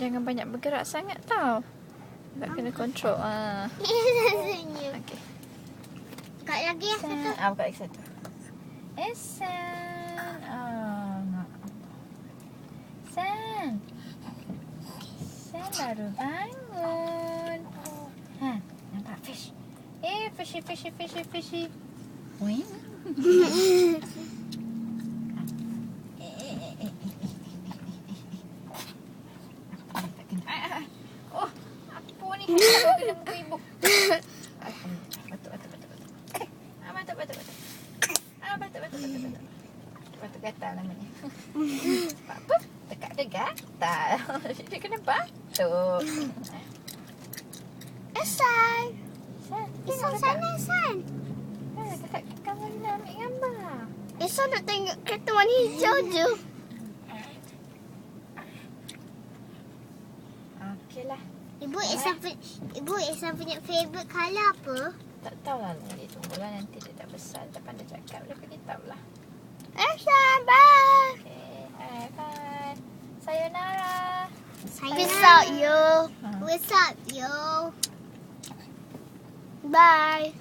Jangan banyak bergerak sangat tau. Tak kena kontrol. Senyum. Okey. Buka lagi ya satu. Buka lagi satu. Ehsan. San. San baru bangun. Nampak fish. Fishy. Wing. Oh, apa ni? Aku kena buku ibu. Batuk. Batuk gatal namanya. Apa? Dekat dia gatal. Dia kena batuk. Ehsan. Ehsan Tengok sana Ehsan. kakak kawan nak ambil gambar. Ehsan nak tengok kereta warna hijau je. Okeylah. Ibu Ehsan punya favourite colour apa? Tak tahulah nanti tunggulah nanti dia dah besar dah pandai cakap dia beritahu lah. Ehsan, bye. Okay, bye. Sayonara. Peace out yo. Peace out yo. Bye.